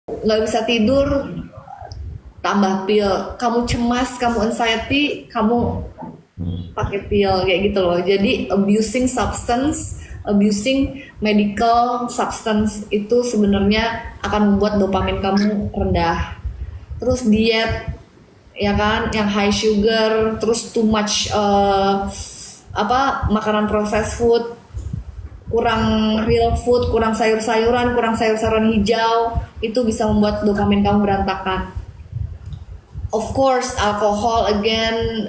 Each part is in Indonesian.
nggak bisa tidur, tambah pil. Kamu cemas, kamu anxiety, kamu pakai pil kayak gitu loh. Jadi abusing medical substance itu sebenarnya akan membuat dopamin kamu rendah. Terus diet, ya kan, yang high sugar, terus too much makanan processed food, kurang real food, kurang sayur-sayuran, kurang sayur-sayuran hijau, itu bisa membuat dopamin kamu berantakan. Of course, alkohol again,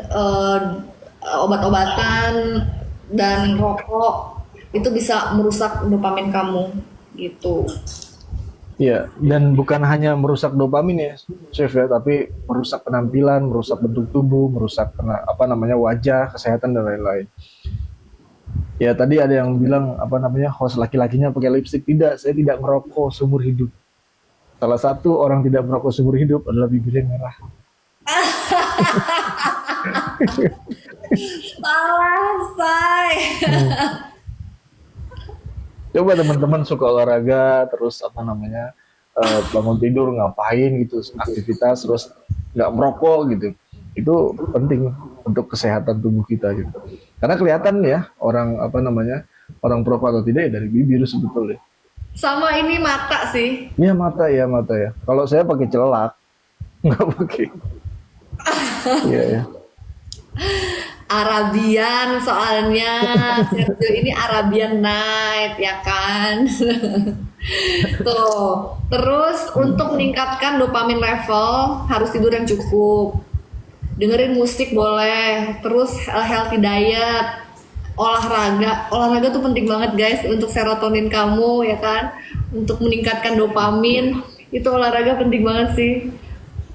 obat-obatan dan rokok itu bisa merusak dopamin kamu gitu. Iya, dan bukan hanya merusak dopamin ya, Chef ya, tapi merusak penampilan, merusak bentuk tubuh, merusak wajah, kesehatan dan lain-lain. Ya tadi ada yang bilang host laki-lakinya pakai lipstick. Tidak, saya tidak merokok seumur hidup. Salah satu orang tidak merokok seumur hidup adalah bibirnya merah. Salah, say. Coba teman-teman suka olahraga, terus bangun tidur ngapain gitu, aktivitas, terus nggak merokok gitu. Itu penting untuk kesehatan tubuh kita gitu. Karena kelihatan ya orang perokok atau tidak ya dari bibir sebetulnya. Sama ini mata sih. Iya mata ya. Kalau saya pakai celak, nggak pakai. Iya ya. Arabian soalnya Sergio ini Arabian Night ya kan. Tuh. Terus untuk meningkatkan dopamin level harus tidur yang cukup. Dengerin musik boleh. Terus healthy diet. Olahraga tuh penting banget guys untuk serotonin kamu ya kan. Untuk meningkatkan dopamin itu olahraga penting banget sih.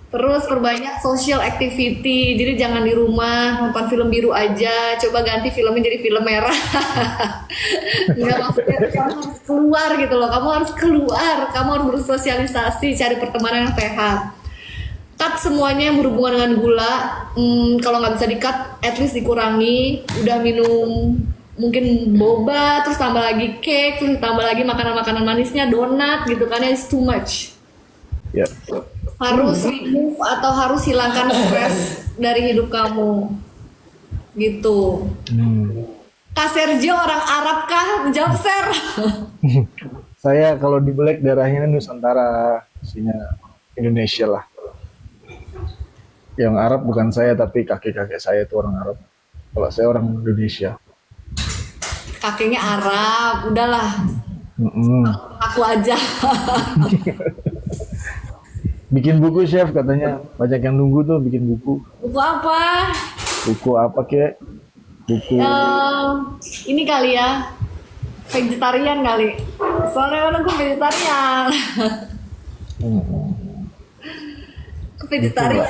Terus perbanyak social activity, jadi jangan di rumah nonton film biru aja, coba ganti filmnya jadi film merah. Nggak, maksudnya kamu harus keluar gitu loh, kamu harus bersosialisasi, cari pertemanan yang sehat. Cut semuanya yang berhubungan dengan gula, kalau nggak bisa di-cut, at least dikurangi. Udah minum mungkin boba, terus tambah lagi cake, terus tambah lagi makanan-makanan manisnya, donat gitu kan, it's too much. Ya. Harus remove atau harus hilangkan stres dari hidup kamu gitu. Kak Sergio orang Arab kah? Jawab Ser. Saya kalau di Black darahnya Nusantara, isinya Indonesia lah. Yang Arab bukan saya tapi kakek-kakek saya itu orang Arab. Kalau saya orang Indonesia. Kakeknya Arab, udahlah. Aku aja. Bikin buku Chef katanya, banyak yang nunggu tuh bikin buku. Buku apa? Buku apa kek? Buku Ini kali ya, vegetarian kali. Soalnya kan aku vegetarian. Aku vegetarian.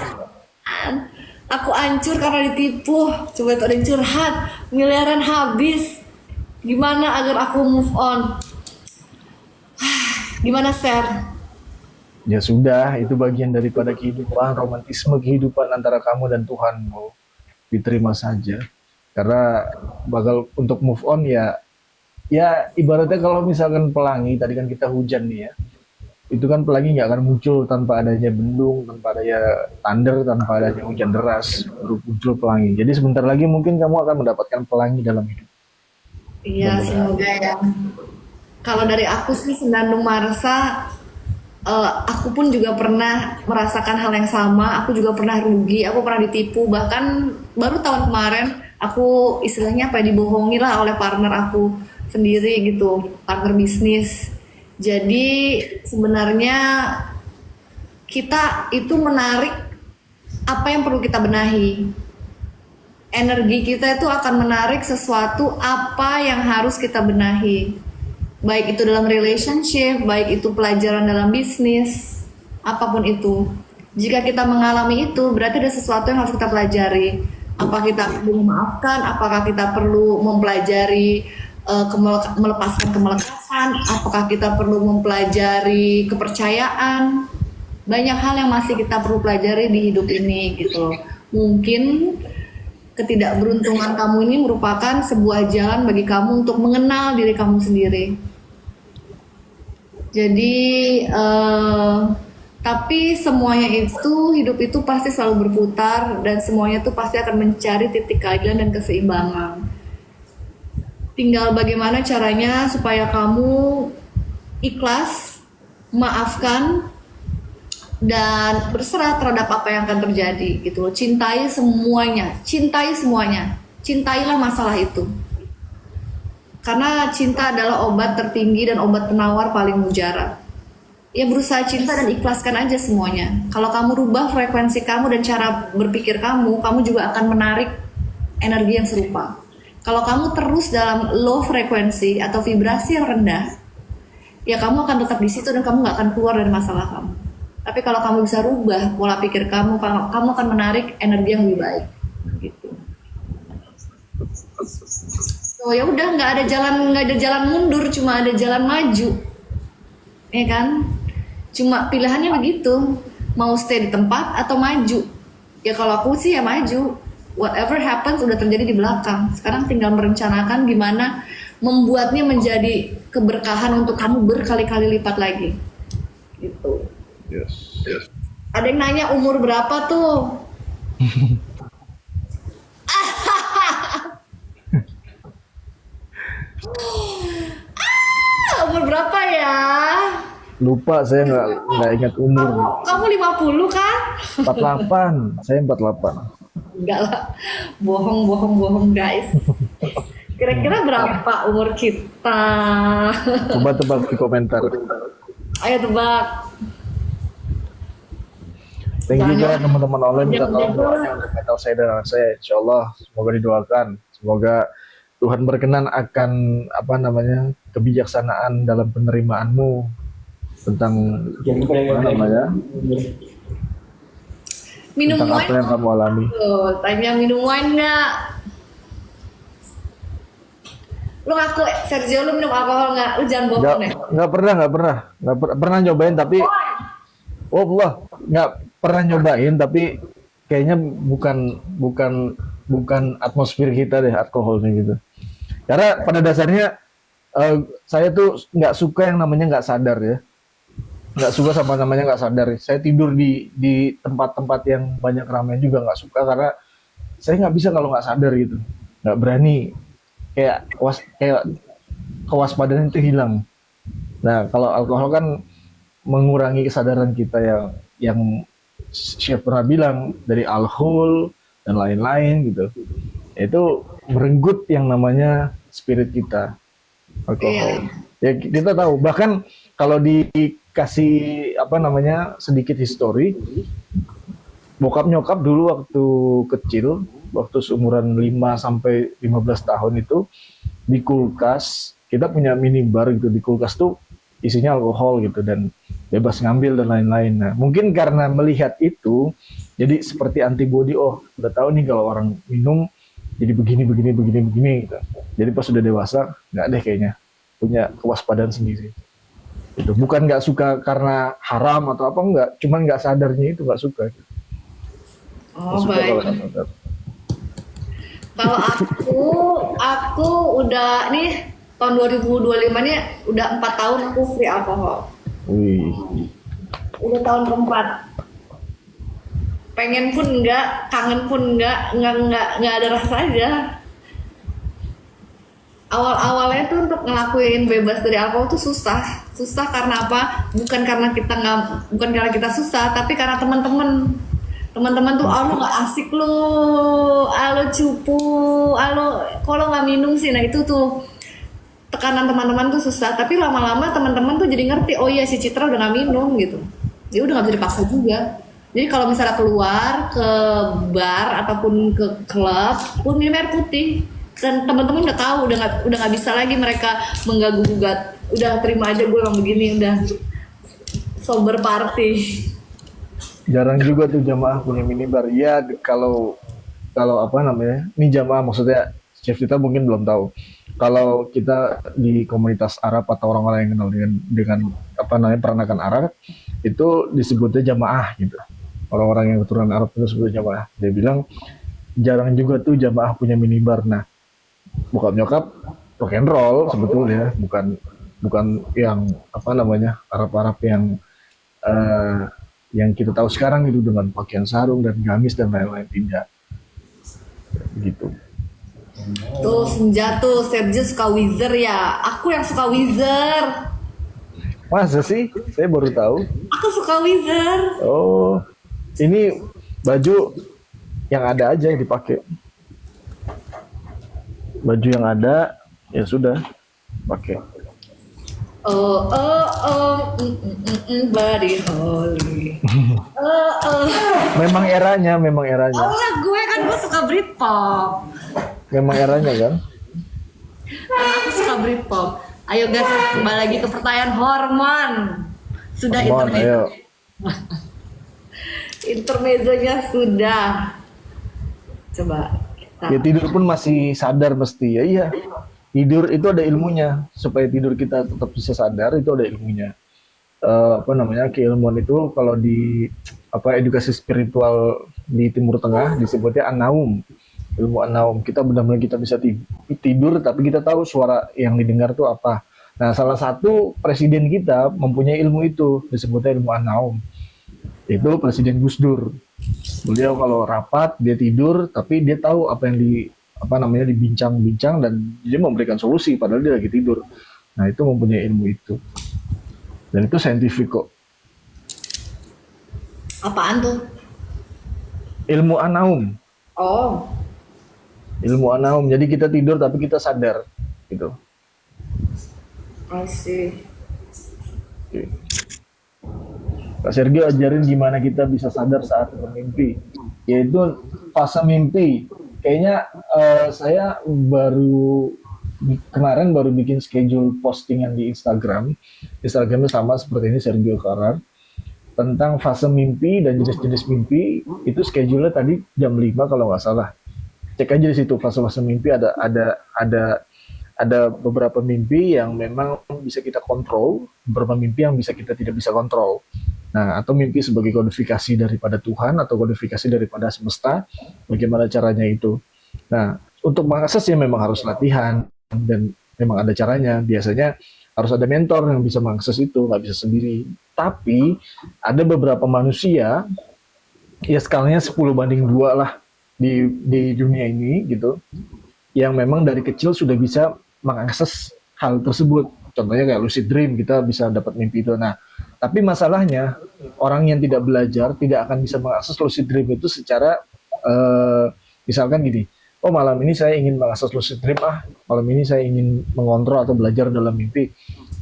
Aku hancur karena ditipu. Coba itu ada yang curhat, miliaran habis. Gimana agar aku move on? Gimana Ser? ya sudah, itu bagian daripada kehidupan, romantisme kehidupan antara kamu dan Tuhan. Diterima saja. Karena bakal untuk move on ya ibaratnya kalau misalkan pelangi, tadi kan kita hujan nih ya. Itu kan pelangi nggak akan muncul tanpa adanya bendung, tanpa adanya thunder, tanpa adanya hujan deras, baru muncul pelangi. Jadi sebentar lagi mungkin kamu akan mendapatkan pelangi dalam hidup. Iya, semoga ya. Kalau dari aku sih Senandung Marsa, aku pun juga pernah merasakan hal yang sama. Aku juga pernah rugi, aku pernah ditipu. Bahkan baru tahun kemarin aku istilahnya dibohongi lah oleh partner aku sendiri gitu, partner bisnis. Jadi sebenarnya kita itu menarik apa yang perlu kita benahi. Energi kita itu akan menarik sesuatu apa yang harus kita benahi. Baik itu dalam relationship, baik itu pelajaran dalam bisnis, apapun itu. Jika kita mengalami itu, berarti ada sesuatu yang harus kita pelajari. Apa kita perlu memaafkan, apakah kita perlu mempelajari melepaskan kemelekasan, apakah kita perlu mempelajari kepercayaan. Banyak hal yang masih kita perlu pelajari di hidup ini gitu. Mungkin ketidakberuntungan kamu ini merupakan sebuah jalan bagi kamu untuk mengenal diri kamu sendiri. Jadi Tapi semuanya itu, hidup itu pasti selalu berputar dan semuanya tuh pasti akan mencari titik keadilan dan keseimbangan. Tinggal bagaimana caranya supaya kamu ikhlas, maafkan, dan berserah terhadap apa yang akan terjadi gitu loh. Cintai semuanya, cintailah masalah itu. Karena cinta adalah obat tertinggi dan obat penawar paling mujarab. Ya berusaha cinta dan ikhlaskan aja semuanya. Kalau kamu rubah frekuensi kamu dan cara berpikir kamu, kamu juga akan menarik energi yang serupa. Kalau kamu terus dalam low frekuensi atau vibrasi yang rendah, ya kamu akan tetap di situ dan kamu nggak akan keluar dari masalah kamu. Tapi kalau kamu bisa rubah pola pikir kamu, kamu akan menarik energi yang lebih baik. Gitu. So ya udah nggak ada jalan mundur, cuma ada jalan maju, ya kan? Cuma pilihannya begitu, mau stay di tempat atau maju. Ya kalau aku sih ya maju. Whatever happens udah terjadi di belakang. Sekarang tinggal merencanakan gimana membuatnya menjadi keberkahan untuk kamu berkali-kali lipat lagi. Gitu. Yes. Ada yang nanya umur berapa tuh? Umur berapa ya? Lupa, saya nggak ingat umur. Kamu 50 kan? 48, saya 48. Enggak lah, bohong guys. Kira-kira berapa umur kita? Coba tebak di komentar. Ayo tebak. Thank you Jangan- juga teman-teman online minta tolong jangan- doanya untuk mental saya dan anak saya. Insya Allah semoga didoakan. Semoga Tuhan berkenan akan kebijaksanaan dalam penerimaanmu tentang Minum tentang apa wine? yang kamu alami. Tuh, tanya minum wine nggak? Lu ngaku, Sergio, lu minum alkohol nggak? Lu jangan bohong ya. Nggak pernah nyobain tapi Allah nggak pernah nyobain tapi kayaknya bukan atmosfer kita deh alkoholnya gitu. Karena pada dasarnya saya tuh nggak suka yang namanya nggak sadar ya. Nggak suka sama namanya nggak sadar. Saya tidur di tempat-tempat yang banyak keramaian juga nggak suka karena saya nggak bisa kalau nggak sadar gitu. Nggak berani. Kayak kewaspadaan itu hilang. Nah kalau alkohol kan mengurangi kesadaran kita yang Chef pernah bilang dari alkohol dan lain-lain gitu. Itu merenggut yang namanya spirit kita alkohol. Ya kita tahu bahkan kalau dikasih sedikit histori, bokap nyokap dulu waktu kecil, waktu seumuran 5 sampai 15 tahun itu di kulkas kita punya minibar gitu, di kulkas tuh isinya alkohol gitu dan bebas ngambil dan lain-lain. Nah, mungkin karena melihat itu jadi seperti antibody, oh udah tahu nih kalau orang minum jadi begini gitu. Jadi pas sudah dewasa nggak deh kayaknya, punya kewaspadaan sendiri. Itu bukan nggak suka karena haram atau apa, enggak, cuman nggak sadarnya itu nggak suka. Oh Nggak suka baik. kalau nggak sadar. Kalau aku udah nih tahun 2025 nih udah 4 tahun aku free alkohol. Wih, Udah tahun keempat. Pengen pun enggak, kangen pun enggak ada rasa aja. Awal-awalnya tuh untuk ngelakuin bebas dari alkohol tuh susah karena apa? Bukan karena kita susah, tapi karena teman-teman tuh, lu nggak asik lu, lu cupu, lu kalau nggak minum sih. Nah itu tuh tekanan teman-teman tuh susah, tapi lama-lama teman-teman tuh jadi ngerti, oh iya si Citra udah nggak minum gitu. Dia udah nggak bisa dipaksa juga. Jadi kalau misalnya keluar ke bar ataupun ke klub pun minum air putih, dan teman-teman udah tahu, udah nggak bisa lagi mereka mengganggu gugat. Udah terima aja gue yang begini, udah sober party. jarang juga tuh jamaah punya minibar. Ya kalau ini jamaah maksudnya Chef kita mungkin belum tahu. Kalau kita di komunitas Arab atau orang-orang yang kenal dengan peranakan Arab itu disebutnya jamaah gitu. Orang-orang yang keturunan Arab itu sebutnya jamaah. Dia bilang jarang juga tuh jamaah punya minibar. Nah, bokap nyokap rock and roll sebetulnya, bukan yang Arab-Arab yang yang kita tahu sekarang itu dengan pakaian sarung dan gamis dan lain-lain, tidak gitu. Tuh senja tuh, Sergio suka Wizard ya. Aku yang suka Wizard. Masa sih? Saya baru tahu. Aku suka Wizard. Oh, ini baju yang ada aja yang dipakai. Baju yang ada ya sudah pakai. Body holy. Oh. Memang eranya, memang eranya. Oh lah, gue suka Britpop. Memang eranya kan? Aku suka Britpop. Ayo guys, kembali lagi ke pertanyaan hormon. Sudah Mohon, ayo. Intermezzonya sudah. Coba kita. Ya tidur pun masih sadar mesti ya. Iya. Tidur itu ada ilmunya. Supaya tidur kita tetap bisa sadar itu ada ilmunya. Apa namanya, keilmuan itu kalau di edukasi spiritual di Timur Tengah disebutnya an-naum. Ilmu an-naum. Kita benar-benar kita bisa tidur tapi kita tahu suara yang didengar itu apa. Nah, salah satu presiden kita mempunyai ilmu itu, disebutnya ilmu an-naum. Itu Presiden Gus Dur. Beliau kalau rapat dia tidur tapi dia tahu apa yang dibincang-bincang dan dia memberikan solusi padahal dia lagi tidur. Nah, itu mempunyai ilmu itu. Dan itu saintifik kok. Apaan tuh? Ilmu an-naum. Oh. Ilmu an-naum. Jadi kita tidur tapi kita sadar gitu. I see. Oke. Kak Sergio ajarin gimana kita bisa sadar saat bermimpi. Yaitu fase mimpi. Kayaknya saya kemarin baru bikin schedule postingan di Instagram. Instagramnya sama seperti ini, Sergio Karar. Tentang fase mimpi dan jenis-jenis mimpi. Itu schedule-nya tadi jam 5 kalau nggak salah. Cek aja di situ fase-fase mimpi ada beberapa mimpi yang memang bisa kita kontrol, beberapa mimpi yang kita tidak bisa kontrol. Nah, atau mimpi sebagai kodifikasi daripada Tuhan atau kodifikasi daripada semesta, bagaimana caranya itu. Nah, untuk mengaksesnya memang harus latihan dan memang ada caranya. Biasanya harus ada mentor yang bisa mengakses itu, nggak bisa sendiri. Tapi ada beberapa manusia, ya skalanya 10:2 lah di dunia ini gitu, yang memang dari kecil sudah bisa mengakses hal tersebut. Contohnya kayak lucid dream, kita bisa dapat mimpi itu. Nah, tapi masalahnya orang yang tidak belajar tidak akan bisa mengakses lucid dream itu secara misalkan gini, oh malam ini saya ingin mengakses lucid dream, malam ini saya ingin mengontrol atau belajar dalam mimpi.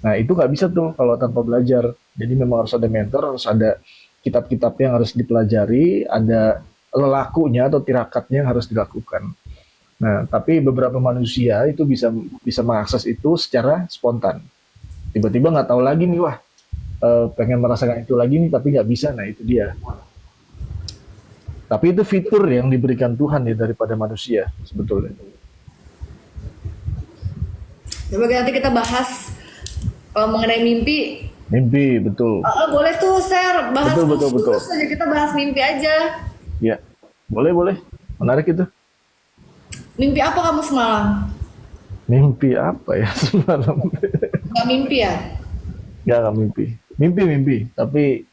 Nah, itu nggak bisa tuh kalau tanpa belajar. Jadi memang harus ada mentor, harus ada kitab-kitab yang harus dipelajari, ada lelakunya atau tirakatnya yang harus dilakukan. Nah, tapi beberapa manusia itu bisa mengakses itu secara spontan. Tiba-tiba nggak tahu lagi nih, pengen merasakan itu lagi nih, tapi nggak bisa. Nah, itu dia. Tapi itu fitur yang diberikan Tuhan ya daripada manusia sebetulnya. Coba nanti kita bahas mengenai mimpi. Mimpi, betul. Boleh tuh, Ser. Bahas Betul. saja, kita bahas mimpi aja. Ya, boleh. Menarik itu. Mimpi apa kamu semalam? Mimpi apa ya semalam? Gak mimpi ya? Gak mimpi. Mimpi. Tapi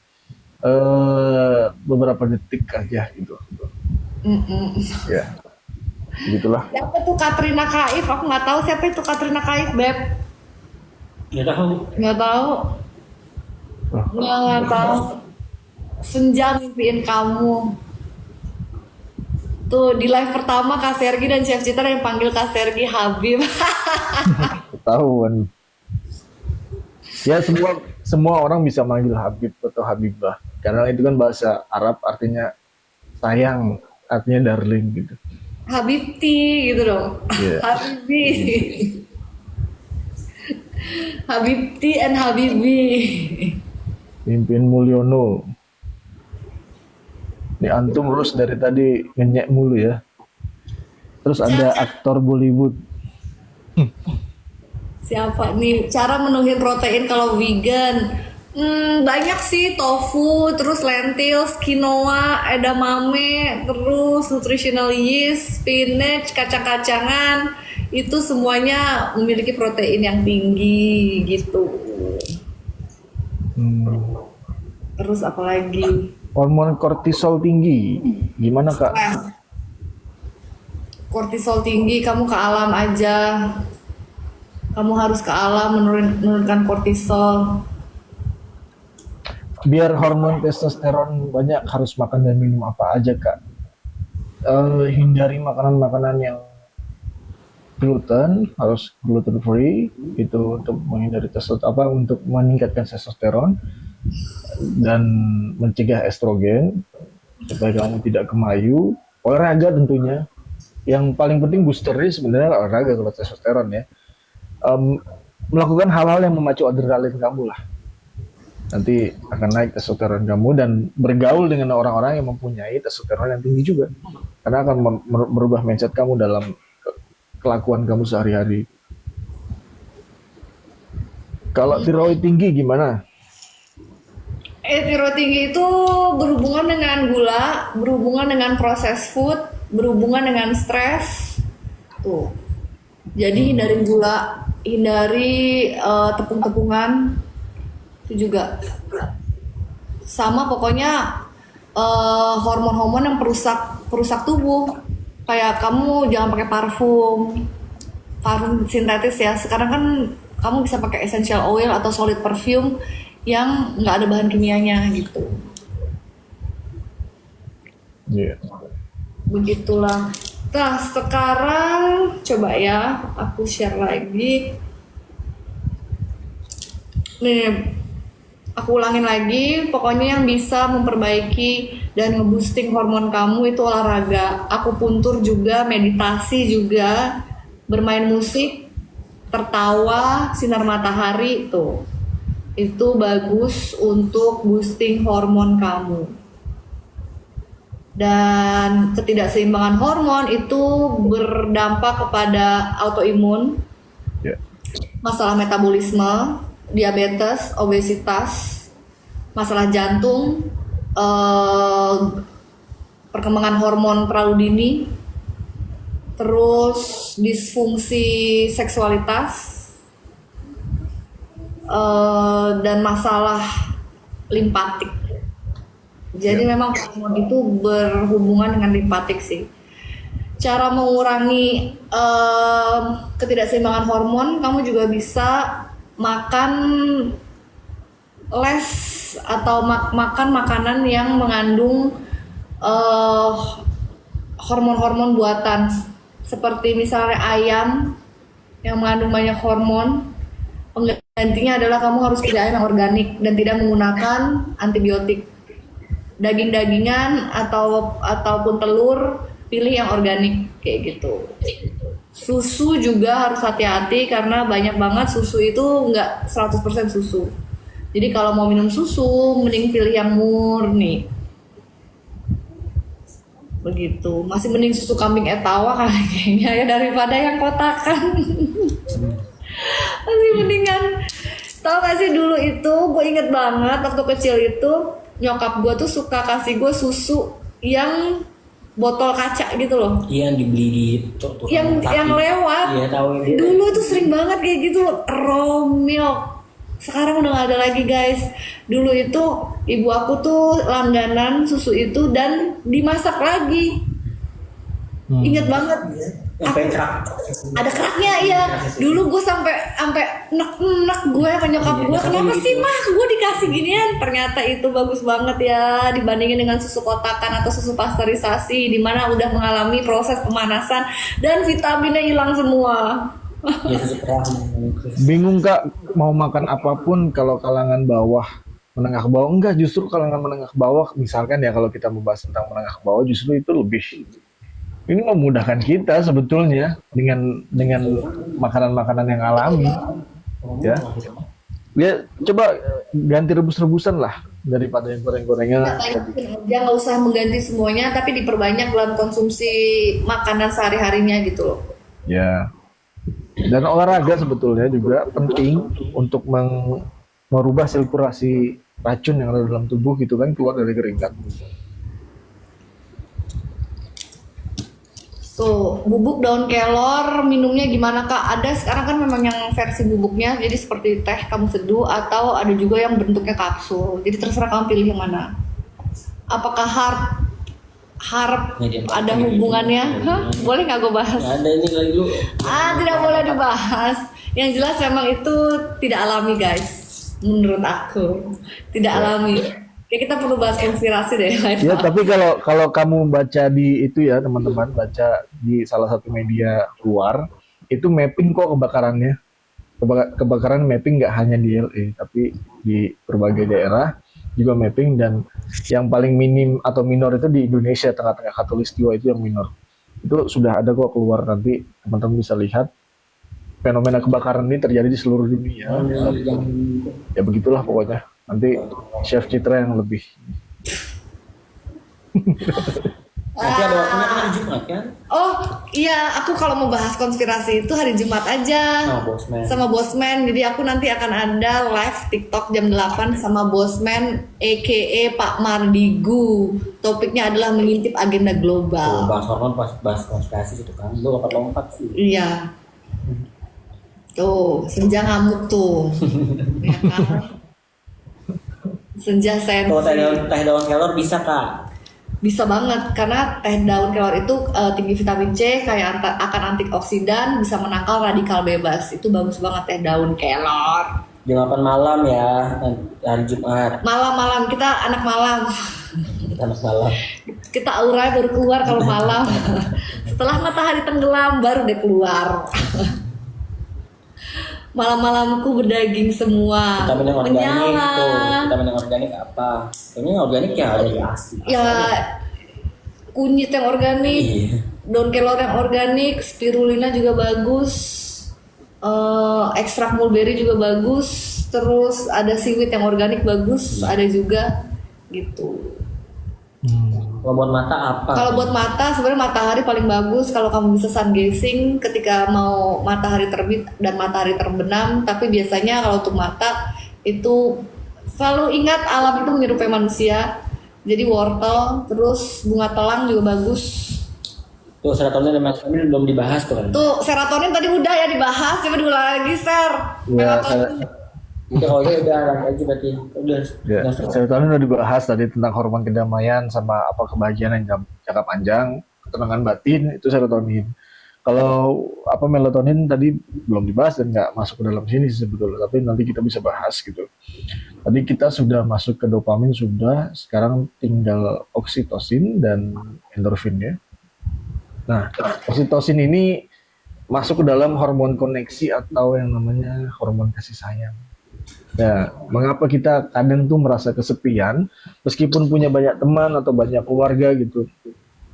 beberapa detik aja gitu. Ya, begitulah. Siapa tuh Katrina Kaif? Aku nggak tahu siapa itu Katrina Kaif, Beb. Nggak tahu. Nggak tahu. Nggak tahu. Senja mimpiin kamu. Tuh di live pertama Kak Sergi dan Chef Citra yang panggil Kak Sergi Habib. Ketahuan. Ya semua orang bisa manggil Habib atau Habibah karena itu kan bahasa Arab artinya sayang, artinya darling gitu. Habibti gitu dong. Yeah. Habibi. Habibti and Habibi. Mimpin Mulyono. Ini antum terus dari tadi ngenyek mulu ya. Terus ada aktor Bollywood. Siapa nih? Cara menuhin protein kalau vegan? Banyak sih, tofu, terus lentils, quinoa, edamame, terus nutritional yeast, spinach, kacang-kacangan. Itu semuanya memiliki protein yang tinggi gitu. Terus apalagi? Hormon kortisol tinggi, gimana Kak? Kortisol tinggi, kamu ke alam aja. Kamu harus ke alam menurunkan kortisol. Biar hormon testosteron banyak harus makan dan minum apa aja Kak? Hindari makanan-makanan yang gluten, harus gluten free itu untuk menghindari untuk meningkatkan testosteron dan mencegah estrogen supaya kamu tidak kemayu. Olahraga tentunya. Yang paling penting boosternya sebenarnya olahraga kalau testosteron ya. Melakukan hal-hal yang memacu adrenalin kamu lah. Nanti akan naik testosteron kamu dan bergaul dengan orang-orang yang mempunyai testosteron yang tinggi juga. Karena akan merubah mindset kamu dalam kelakuan kamu sehari-hari. Kalau tiroid tinggi gimana? Tiroid tinggi itu berhubungan dengan gula, berhubungan dengan proses food, berhubungan dengan stres. Tuh. Jadi hindari gula, hindari tepung-tepungan. Itu juga. Sama pokoknya hormon-hormon yang perusak tubuh. Kayak kamu jangan pakai parfum sintetis ya. Sekarang kan kamu bisa pakai essential oil atau solid perfume yang nggak ada bahan kimianya gitu. Iya. Begitulah. Nah sekarang coba ya aku share lagi. Nih aku ulangin lagi. Pokoknya yang bisa memperbaiki dan ngeboosting hormon kamu itu olahraga, akupuntur juga, meditasi juga, bermain musik, tertawa, sinar matahari tuh. Itu bagus untuk boosting hormon kamu. Dan ketidakseimbangan hormon itu berdampak kepada autoimun, Yeah. masalah metabolisme, diabetes, obesitas, masalah jantung, perkembangan hormon terlalu dini, terus disfungsi seksualitas, dan masalah limpatik. Jadi memang hormon itu berhubungan dengan limpatik sih. Cara mengurangi ketidakseimbangan hormon, kamu juga bisa makan less atau makan makanan yang mengandung hormon-hormon buatan, seperti misalnya ayam yang mengandung banyak hormon. Penggantinya adalah kamu harus pilih ayam yang organik dan tidak menggunakan antibiotik. Daging-dagingan ataupun telur, pilih yang organik kayak gitu. Susu juga harus hati-hati karena banyak banget susu itu nggak 100% susu. Jadi kalau mau minum susu, mending pilih yang murni. Begitu. Masih mending susu kambing etawa kayaknya ya daripada yang kotakan. Masih mendingan. Tau gak sih dulu itu gue inget banget waktu kecil itu nyokap gue tuh suka kasih gue susu yang botol kaca gitu loh. Iya yang dibeli di Yang lewat. Iya tahu itu. Dulu itu sering banget kayak gitu loh, raw milk. Sekarang udah gak ada lagi guys. Dulu itu ibu aku tuh langganan susu itu dan dimasak lagi. Ingat banget. Sampai kerak. Ada keraknya iya. Dulu gue sampai nek gue sama nyokap gue, kenapa sih mah gue dikasih ginian? Ternyata itu bagus banget ya dibandingin dengan susu kotakan atau susu pasteurisasi di mana udah mengalami proses pemanasan dan vitaminnya hilang semua. Ya susu kerak. Bingung Kak mau makan apapun kalau kalangan bawah, menengah ke bawah. Enggak, justru kalangan menengah ke bawah, misalkan ya kalau kita membahas tentang menengah ke bawah, justru itu lebih ini memudahkan kita sebetulnya dengan makanan-makanan yang alami ya. Ya coba ganti rebus-rebusan lah daripada yang goreng-gorengan. Dia nggak usah mengganti semuanya tapi diperbanyak dalam konsumsi makanan sehari-harinya gitu loh. Ya. Dan olahraga sebetulnya juga penting untuk merubah sirkulasi racun yang ada dalam tubuh gitu kan, keluar dari keringat. Tuh Tuh, bubuk daun kelor minumnya gimana Kak? Ada sekarang kan memang yang versi bubuknya, jadi seperti teh kamu seduh atau ada juga yang bentuknya kapsul. Jadi terserah kamu pilih yang mana. Apakah harap Medium ada medium. hubungannya? Hah? Boleh nggak gue bahas? Nggak ada ini lagi lu. Tidak boleh dibahas. Yang jelas memang itu tidak alami guys. Menurut aku tidak alami. Ya kita perlu bahas konspirasi deh. Ya, tapi kalau kamu baca di itu ya teman-teman, baca di salah satu media luar, itu mapping kok kebakarannya. Kebakaran mapping nggak hanya di LA, tapi di berbagai daerah juga mapping, dan yang paling minim atau minor itu di Indonesia, tengah-tengah Khatulistiwa itu yang minor. Itu sudah ada kok keluar, nanti teman-teman bisa lihat. Fenomena kebakaran ini terjadi di seluruh dunia. Ya begitulah pokoknya. Nanti Chef Citra yang lebih. Nanti ada waktunya kan hari Jumat kan? Oh iya, aku kalau mau bahas konspirasi itu hari Jumat aja sama Bosman. Jadi aku nanti akan ada live TikTok jam 8 sama Bosman aka Pak Mardigu. Topiknya adalah mengintip agenda Tuh, global. bahas hormon pas bahas konspirasi itu kan. Lu lompat-lompat sih. Iya. Tuh, senja ngamuk tuh. Ya kan? Senja sensi. Kalau teh daun kelor bisa Kak. Bisa banget karena teh daun kelor itu tinggi vitamin C, kayak akan antioksidan, bisa menangkal radikal bebas. Itu bagus banget teh daun kelor. Jam 8 malam ya, hari Jumat. Malam-malam kita anak malam. Kita anak malam. Kita aura baru keluar kalau malam. Setelah matahari tenggelam baru deh keluar. Malam-malamku berdaging semua. Vitamin yang organik Menyala. tuh. Vitamin yang organik apa? Kayaknya yang organik ya dari asli. Ya kunyit yang organik, Iya. daun kelor yang organik, spirulina juga bagus, ekstrak mulberry juga bagus, terus ada seaweed yang organik bagus, ada juga gitu. Kalau buat mata apa? Kalau buat mata sebenarnya matahari paling bagus kalau kamu bisa sun gazing ketika mau matahari terbit dan matahari terbenam. Tapi biasanya kalau untuk mata itu selalu ingat alam itu menyerupai manusia. Jadi wortel, terus bunga telang juga bagus. Tuh serotonin dan melatonin belum dibahas tuh kan. Tuh serotonin tadi udah ya dibahas, coba diulang lagi share. Ya, Udah kalau gitu udah lanjut aja berarti. Udah. ya, serotonin udah dibahas tadi tentang hormon kedamaian sama apa kebahagiaan yang jangka panjang, ketenangan batin itu serotonin. Kalau apa melatonin tadi belum dibahas dan nggak masuk ke dalam sini sih sebetulnya, tapi nanti kita bisa bahas gitu. Tadi kita sudah masuk ke dopamin sudah, sekarang tinggal oksitosin dan endorfin ya. Nah, oksitosin ini masuk ke dalam hormon koneksi atau yang namanya hormon kasih sayang. Ya, mengapa kita kadang tuh merasa kesepian meskipun punya banyak teman atau banyak keluarga gitu.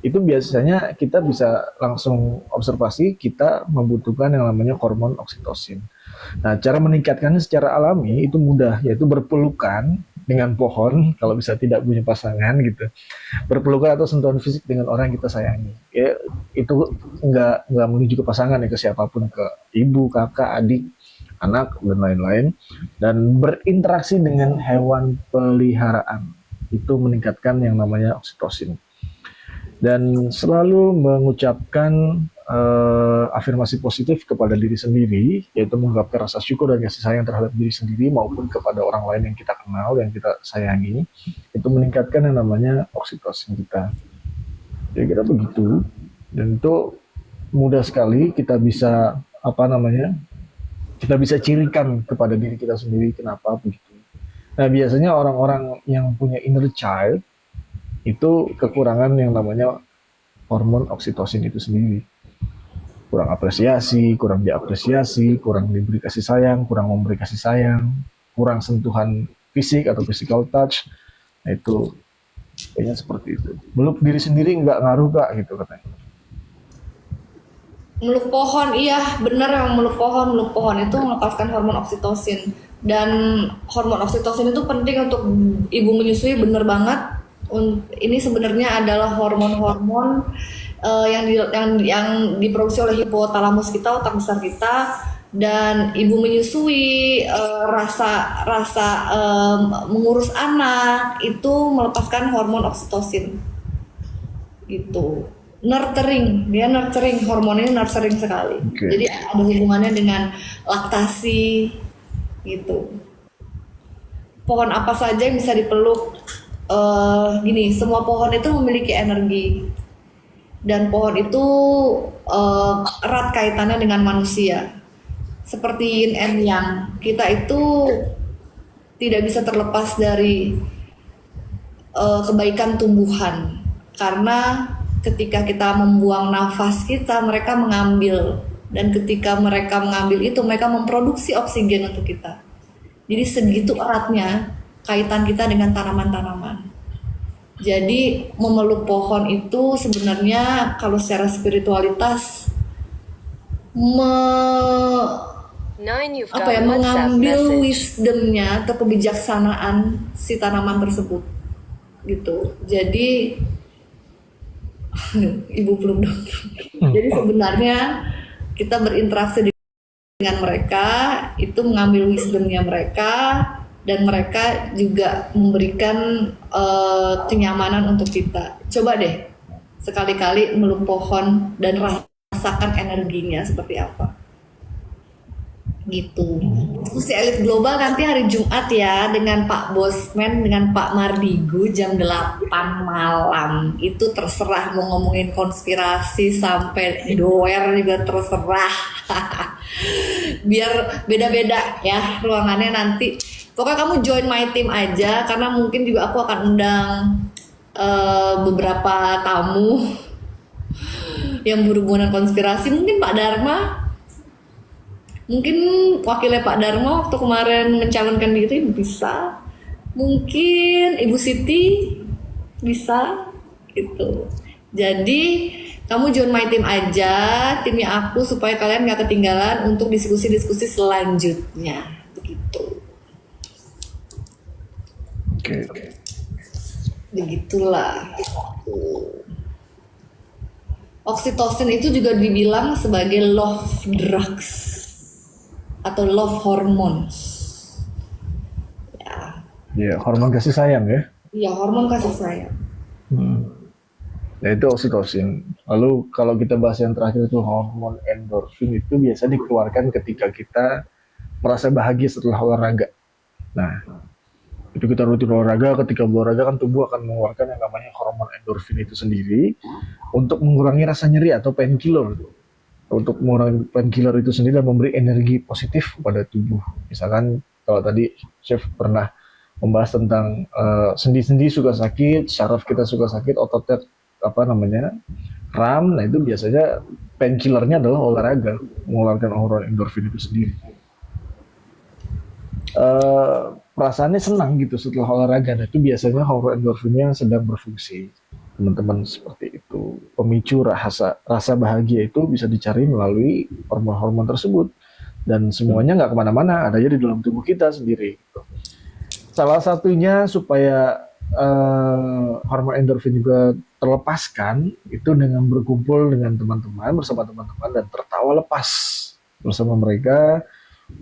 Itu biasanya kita bisa langsung observasi kita membutuhkan yang namanya hormon oksitosin. Nah, cara meningkatkannya secara alami itu mudah, yaitu berpelukan dengan pohon kalau bisa tidak punya pasangan gitu. Berpelukan atau sentuhan fisik dengan orang yang kita sayangi. Ya, itu nggak menuju ke pasangan ya, ke siapapun, ke ibu, kakak, adik, anak dan lain-lain, dan berinteraksi dengan hewan peliharaan itu meningkatkan yang namanya oksitosin. Dan selalu mengucapkan afirmasi positif kepada diri sendiri, yaitu mengungkapkan rasa syukur dan kasih sayang terhadap diri sendiri maupun kepada orang lain yang kita kenal, yang kita sayangi, itu meningkatkan yang namanya oksitosin kita. Kira-kira begitu. Dan itu mudah sekali kita bisa kita bisa cirikan kepada diri kita sendiri kenapa begitu. Nah, biasanya orang-orang yang punya inner child itu kekurangan yang namanya hormon oksitosin itu sendiri. Kurang apresiasi, kurang diapresiasi, kurang diberi kasih sayang, kurang memberi kasih sayang, kurang sentuhan fisik atau physical touch. Nah, itu kayaknya seperti itu. Meluk diri sendiri nggak ngaruh Kak gitu katanya. Meluk pohon, iya benar, yang meluk pohon itu melepaskan hormon oksitosin. Dan hormon oksitosin itu penting untuk ibu menyusui, bener banget. Ini sebenarnya adalah hormon-hormon yang diproduksi oleh hipotalamus kita, otak besar kita. Dan ibu menyusui, rasa mengurus anak itu melepaskan hormon oksitosin gitu. Dia nurturing, hormon ini nurturing sekali. Oke. Jadi ada hubungannya dengan laktasi gitu. Pohon apa saja yang bisa dipeluk. Gini, semua pohon itu memiliki energi dan pohon itu erat kaitannya dengan manusia. Seperti yin and yang, kita itu tidak bisa terlepas dari kebaikan tumbuhan, karena ketika kita membuang nafas kita, mereka mengambil, dan ketika mereka mengambil itu, mereka memproduksi oksigen untuk kita. Jadi segitu eratnya kaitan kita dengan tanaman-tanaman. Jadi memeluk pohon itu sebenarnya kalau secara spiritualitas mengambil wisdomnya atau kebijaksanaan si tanaman tersebut gitu. Jadi ibu peluk dong. Jadi sebenarnya kita berinteraksi dengan mereka itu mengambil wisdomnya mereka, dan mereka juga memberikan kenyamanan untuk kita. Coba deh sekali-kali meluk pohon dan rasakan energinya seperti apa. Gitu. Diskusi elit global nanti hari Jumat ya, dengan Pak Bosman, dengan Pak Mardigu jam 8 malam. Itu terserah mau ngomongin konspirasi sampai doer juga terserah. Biar beda-beda ya ruangannya nanti. Pokoknya kamu join my team aja, karena mungkin juga aku akan undang beberapa tamu yang berhubungan konspirasi. Mungkin Pak Dharma, mungkin wakilnya Pak Dharma waktu kemarin mencalonkan diri bisa, mungkin Ibu Siti bisa gitu. Jadi kamu join my team aja, timnya aku, supaya kalian gak ketinggalan untuk diskusi-diskusi selanjutnya begitu. Oke. Begitulah. Oksitosin itu juga dibilang sebagai love drugs atau love hormones. Ya, hormon kasih sayang ya. Iya, hormon kasih sayang. Ya itu oksitosin. Lalu kalau kita bahas yang terakhir itu hormon endorfin, itu biasa dikeluarkan ketika kita merasa bahagia setelah olahraga. Nah, itu kita rutin olahraga, ketika olahraga kan tubuh akan mengeluarkan yang namanya hormon endorfin itu sendiri untuk mengurangi rasa nyeri atau painkiller. Untuk mengurangi painkiller itu sendiri dan memberi energi positif kepada tubuh. Misalkan kalau tadi Chef pernah membahas tentang sendi-sendi suka sakit, syaraf kita suka sakit, ototnya kram, nah itu biasanya painkillernya adalah olahraga, mengeluarkan hormon endorfin itu sendiri. Perasaannya senang gitu setelah olahraga, nah itu biasanya hormon endorfinnya sedang berfungsi, teman-teman, seperti itu. Pemicu rasa bahagia itu bisa dicari melalui hormon-hormon tersebut, dan semuanya nggak kemana-mana, adanya di dalam tubuh kita sendiri gitu. Salah satunya supaya hormon endorfin juga terlepaskan itu dengan berkumpul dengan teman-teman, bersama teman-teman, dan tertawa lepas bersama mereka,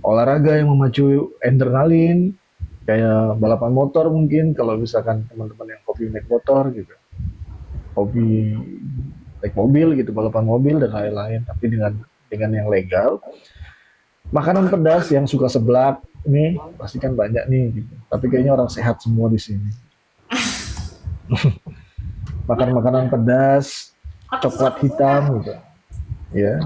olahraga yang memacu adrenalin, kayak balapan motor mungkin, kalau misalkan teman-teman yang hobi naik motor gitu, hobi naik mobil gitu, balapan mobil dan lain-lain, tapi dengan yang legal. Makanan pedas yang suka seblak ini pasti kan banyak nih gitu. Tapi kayaknya orang sehat semua di sini. Makan makanan pedas, coklat hitam gitu. Ya.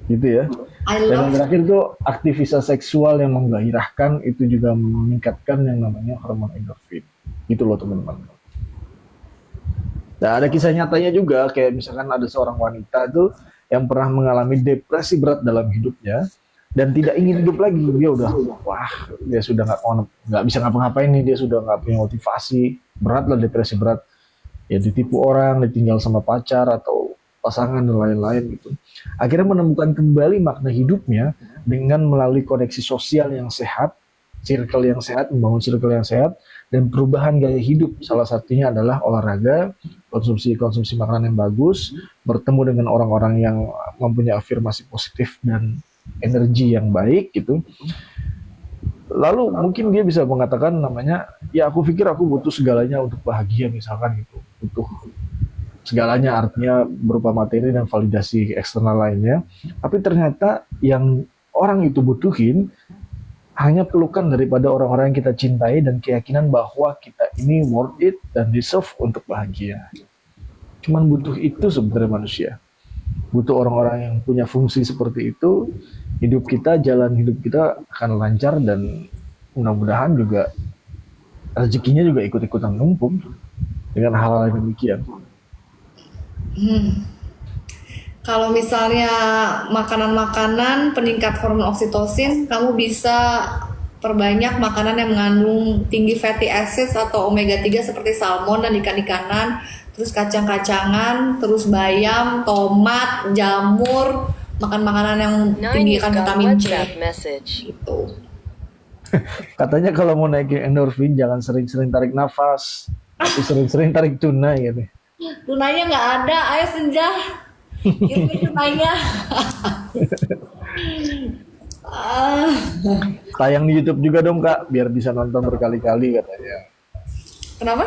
Gitu ya. Dan yang terakhir itu aktivitas seksual yang menggairahkan, itu juga meningkatkan yang namanya hormon endorfin. Gitu loh teman-teman. Nah, ada kisah nyatanya juga, kayak misalkan ada seorang wanita tuh yang pernah mengalami depresi berat dalam hidupnya dan tidak ingin hidup lagi. Dia sudah nggak bisa ngapa-ngapain nih, dia sudah nggak punya motivasi, berat lah, depresi berat. Ya ditipu orang, ditinggal sama pacar atau pasangan dan lain-lain gitu. Akhirnya menemukan kembali makna hidupnya dengan melalui koneksi sosial yang sehat, circle yang sehat, membangun circle yang sehat, dan perubahan gaya hidup. Salah satunya adalah olahraga, konsumsi makanan yang bagus, bertemu dengan orang-orang yang mempunyai afirmasi positif dan energi yang baik gitu. Lalu mungkin dia bisa mengatakan namanya, ya aku pikir aku butuh segalanya untuk bahagia misalkan gitu, butuh segalanya, artinya berupa materi dan validasi eksternal lainnya. Tapi ternyata yang orang itu butuhin hanya pelukan daripada orang-orang yang kita cintai dan keyakinan bahwa kita ini worth it dan deserve untuk bahagia. Cuman butuh itu sebenarnya manusia. Butuh orang-orang yang punya fungsi seperti itu, jalan hidup kita akan lancar dan mudah-mudahan juga rezekinya juga ikut-ikutan numpuk dengan hal-hal yang demikian. Kalau misalnya makanan-makanan peningkat hormon oksitosin, kamu bisa perbanyak makanan yang mengandung tinggi fatty acids atau omega 3 seperti salmon dan ikan-ikanan, terus kacang-kacangan, terus bayam, tomat, jamur, makan makanan yang tinggi akan vitamin C. Gitu. Katanya kalau mau naikin endorfin jangan sering-sering tarik nafas, tapi sering-sering tarik tunai gitu. Tunanya nggak ada, ayo Senja. Ini tunanya. Tayang di YouTube juga dong Kak, biar bisa nonton berkali-kali katanya. Kenapa?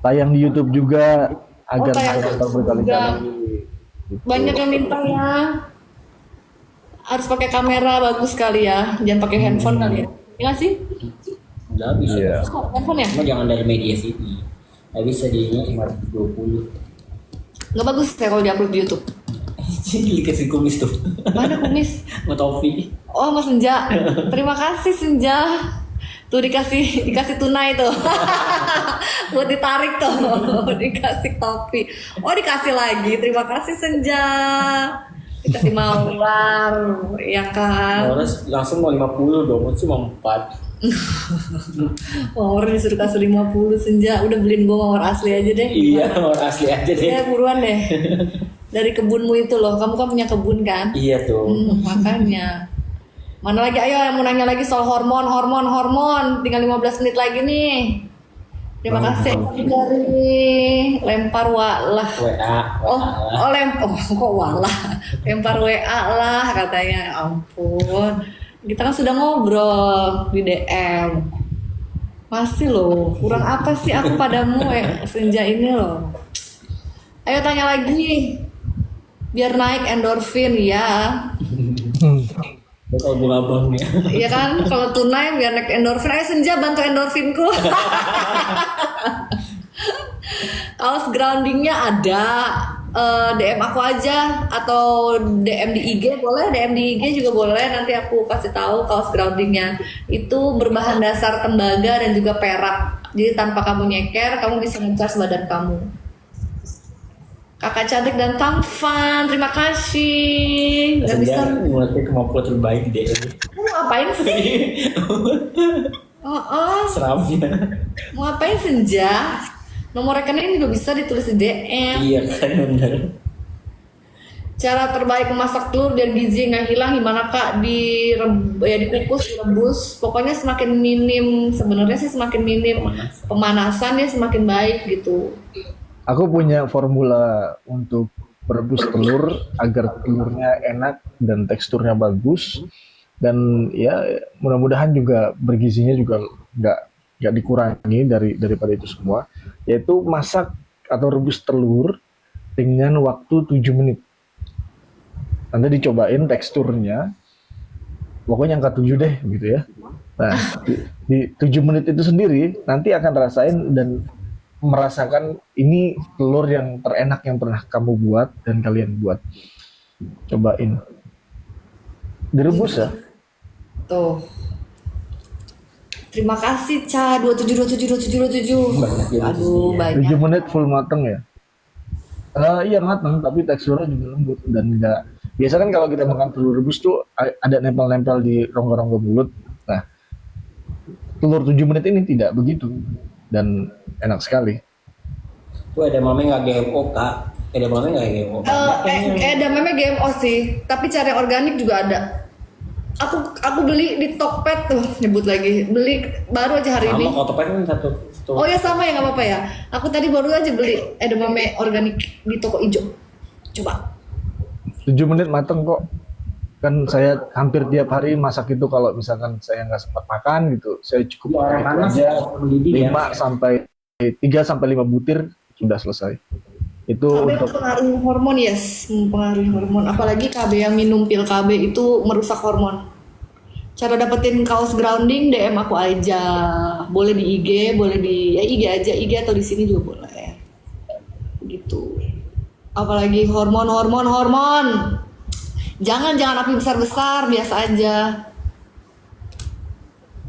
Tayang di YouTube juga agar tayang bisa nonton juga. berkali-kali. Banyak yang minta ya. Harus pakai kamera bagus kali ya, jangan pakai handphone kali ya. Iya nggak sih? Nggak bisa. Iya. Oh, handphone ya? Cuma jangan dari media sini. Nggak bisa jadinya 520. Nggak bagus ya kalau diupload di YouTube. Jadi dikasih kumis tuh. Mana kumis? Sama topi. Oh, Mas Senja. Terima kasih Senja. Tuh dikasih tunai tuh. Buat ditarik tuh. Dikasih topi. Oh, dikasih lagi. Terima kasih Senja. Dikasih mawar, ya kan? Terus langsung mau 50 dong, cuma 4. Mawar disuruh kasih 50 Senja. Udah beliin gua mawar asli aja deh. Iya, orang asli aja deh. Ya buruan deh. Dari kebunmu itu loh. Kamu kan punya kebun kan? Iya tuh. Makanya. Mana lagi? Ayo yang mau nanya lagi soal hormon. Tinggal 15 menit lagi nih. Terima kasih dari lempar walah. WA. Kok walah? Lempar WA lah katanya. Ampun. Kita kan sudah ngobrol di DM. Masih loh. Kurang apa sih aku padamu Senja ini loh. Ayo tanya lagi. Biar naik endorfin ya. Kalau abang-abangnya. Iya kan, kalau tunai biar naik endorfin. Ayo Senja bantu endorfinku. Kaos groundingnya ada, DM aku aja atau DM di IG boleh, DM di IG juga boleh. Nanti aku kasih tahu kaos groundingnya. Itu berbahan dasar tembaga dan juga perak. Jadi tanpa kamu nyeker, kamu bisa ngecas badan kamu. Kakak cantik dan tampan, terima kasih. Gak bisa. Mengerti kemampuan terbaik di DM. Kamu ngapain sih? Seramnya. Mau ngapain Senja? Nomor rekening juga bisa ditulis di DM. Iya kan bener. Cara terbaik memasak telur biar gizi nggak hilang gimana Kak? Dikukus, direbus. Pokoknya semakin minim, sebenarnya sih semakin minim pemanasan dia semakin baik gitu. Aku punya formula untuk merebus telur agar telurnya enak dan teksturnya bagus, dan ya mudah-mudahan juga bergizinya juga nggak dikurangi daripada itu semua, yaitu masak atau rebus telur dengan waktu 7 menit. Nanti dicobain teksturnya, pokoknya angka 7 deh gitu ya. Nah, di 7 menit itu sendiri nanti akan rasain dan merasakan ini telur yang terenak yang pernah kamu buat dan kalian buat. Cobain. Direbus ya. Tuh. Terima kasih Ca 27. Aduh banyak. 7 menit full mateng ya. Iya mateng, tapi teksturnya juga lembut dan enggak. Biasa kan kalau kita makan telur rebus tuh ada nempel-nempel di rongga-rongga mulut. Nah, telur 7 menit ini tidak begitu dan enak sekali. Tuh edamame nggak GMO Kak. Edamame nggak GMO. Edamame GMO sih, tapi cara organik juga ada. Aku beli di Tokped tuh, nyebut lagi. Beli baru aja hari ini. Sama Otopet kan satu. Oh ya sama ya nggak apa-apa ya. Aku tadi baru aja beli edamame organik di toko hijau. Coba. 7 menit mateng kok. Kan saya hampir tiap hari masak itu kalau misalkan saya nggak sempat makan gitu, saya cukup Orang makan panas aja mendidih ya. 3 sampai 5 butir sudah selesai. Itu KB untuk mempengaruhi hormon, yes, mempengaruhi hormon. Apalagi KB yang minum pil KB itu merusak hormon. Cara dapetin kaos grounding DM aku aja. Boleh di IG, boleh di ya IG aja, IG atau di sini juga boleh. Gitu. Apalagi hormon. Jangan api besar-besar, biasa aja.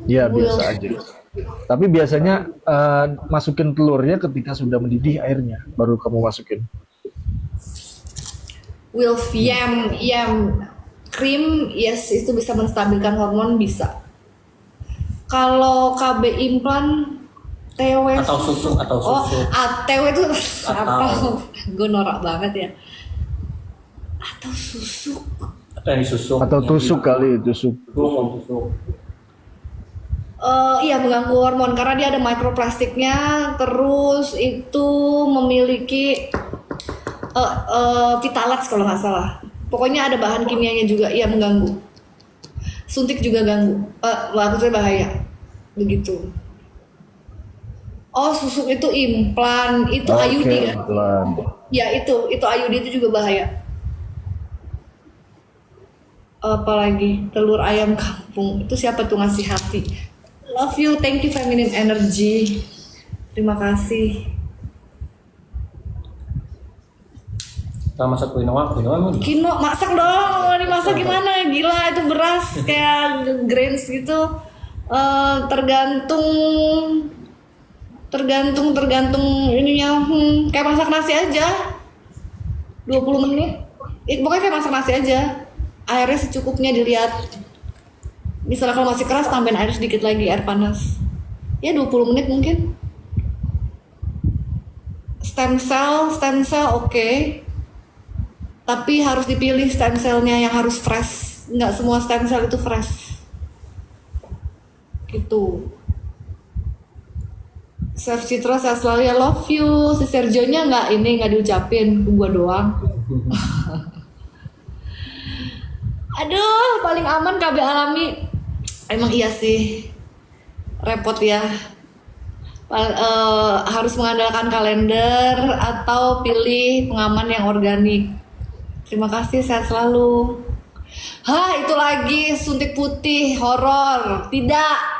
ya Will biasa aja. Tapi biasanya masukin telurnya ketika sudah mendidih airnya, baru kamu masukin. Wilf yam cream, yes, itu bisa menstabilkan hormon, bisa. Kalau KB implan TW Atau susu, atau Oh, susu. TW itu apa? Atau- Gue norak banget ya. Atau susu. Atau yang disusuk. Atau yang tusuk kali, tusuk. tusuk. Iya, mengganggu hormon karena dia ada mikroplastiknya, terus itu memiliki Vitalax kalau nggak salah. Pokoknya ada bahan kimianya juga, iya mengganggu. Suntik juga ganggu, maksudnya bahaya. Begitu. Oh, susuk itu implan, itu IUD kan? pelan. Ya itu IUD itu juga bahaya. Apalagi telur ayam kampung, itu siapa tuh ngasih hati? Love you, thank you feminine energy. Terima kasih. Kita masak quinoa emang Kino masak dong, ini masak gimana? Gila itu beras kayak grains gitu. Tergantung ininya. Kayak masak nasi aja. 20 menit. Pokoknya kayak masak nasi aja. Airnya secukupnya dilihat. Misalnya kalau masih keras tambahin air sedikit lagi, air panas. Ya 20 menit mungkin. Stem cell oke. Tapi harus dipilih stem cell-nya yang harus fresh. Nggak semua stem cell itu fresh. Gitu. Chef Citra saya selalu ya, love you. Si Sergio-nya nggak diucapin, gua doang. Aduh, paling aman KB alami. Emang iya sih. Repot ya. Harus mengandalkan kalender atau pilih pengaman yang organik. Terima kasih, sehat selalu. Itu lagi suntik putih horor. Tidak.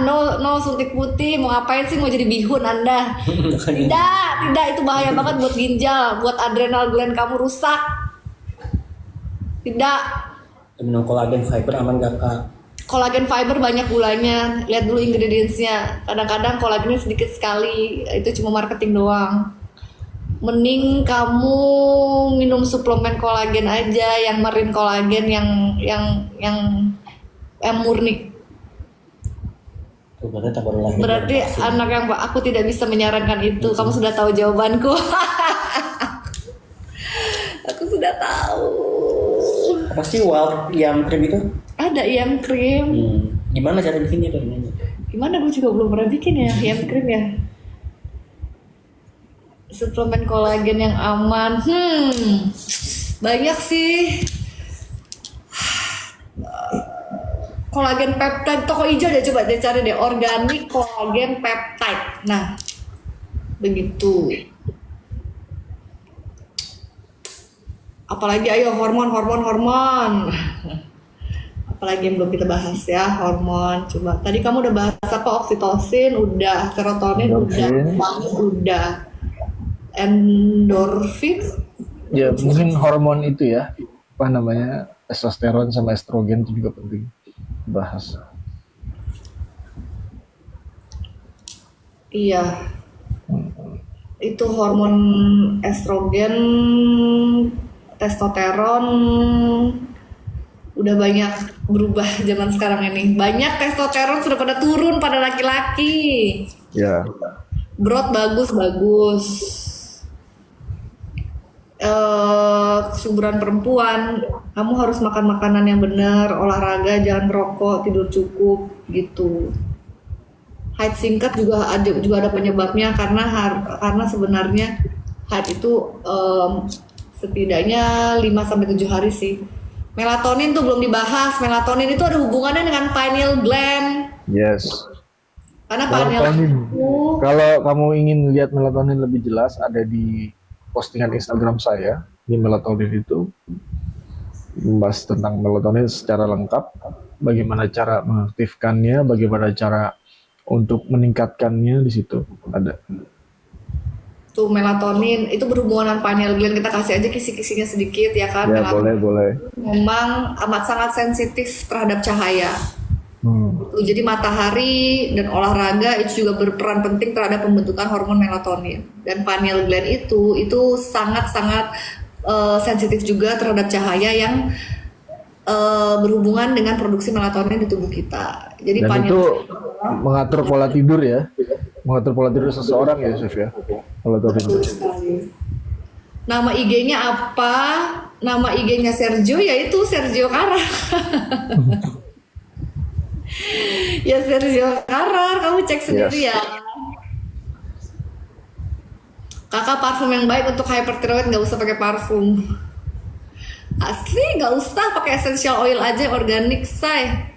No suntik putih. Mau ngapain sih? Mau jadi bihun Anda? Tidak, itu bahaya banget buat ginjal, buat adrenal gland kamu rusak. Tidak. minum kolagen fiber aman gak kak? Kolagen fiber banyak gulanya. Lihat dulu ingredientsnya. Kadang-kadang kolagennya sedikit sekali. Itu cuma marketing doang. Mending kamu minum suplemen kolagen aja, yang marine kolagen yang murni. Tuh, berarti tak baru lahir. Berarti anak yang aku tidak bisa menyarankan itu. Kamu sudah tahu jawabanku. Aku sudah tahu. Apa sih wild yam cream itu? Ada yam cream. Gimana cara bikinnya tuh? Gimana, gue juga belum pernah bikin ya yam cream ya. Suplemen kolagen yang aman. Banyak sih. Kolagen peptide, toko hijau deh, coba deh cari deh, organik kolagen peptide. Nah, begitu. Apalagi ayo hormon. Apalagi yang belum kita bahas ya, hormon. Coba tadi kamu udah bahas apa? Oksitosin udah, serotonin udah, endorfin. Ya mungkin hormon itu ya, apa namanya, testosteron sama estrogen itu juga penting bahas. Iya. Itu hormon estrogen, testosteron udah banyak berubah zaman sekarang ini. Banyak testosteron sudah pada turun pada laki-laki. Ya. Broad bagus. Kesuburan perempuan, kamu harus makan makanan yang benar, olahraga, jangan rokok, tidur cukup gitu. Haid singkat juga ada penyebabnya karena sebenarnya haid itu setidaknya 5-7 hari sih. Melatonin tuh belum dibahas. Melatonin itu ada hubungannya dengan pineal gland. Yes. Karena panel Melatonin. itu Kalau kamu ingin lihat melatonin lebih jelas, ada di postingan Instagram saya. Di melatonin itu membahas tentang melatonin secara lengkap, bagaimana cara mengaktifkannya, bagaimana cara untuk meningkatkannya di situ ada. tuh melatonin itu berhubungan dengan pineal gland, kita kasih aja kisi-kisinya sedikit ya kan. Ya Melatonin boleh. memang amat sangat sensitif terhadap cahaya. Hmm. Jadi matahari dan olahraga itu juga berperan penting terhadap pembentukan hormon melatonin. Dan pineal gland itu sangat-sangat sensitif juga terhadap cahaya yang berhubungan dengan produksi melatonin di tubuh kita. Jadi Dan pineal itu gland mengatur pola tidur ya, mengatur pola tidur seseorang ya, Chef ya. Melatonin. betul sekali. Nama IG-nya apa? Nama IG-nya Sergio yaitu Sergio Karar. Ya Sergio Karar, kamu cek sendiri ya. Kakak parfum yang baik untuk hyperthyroid nggak usah pakai parfum. Asli nggak usah pakai essential oil aja organik say.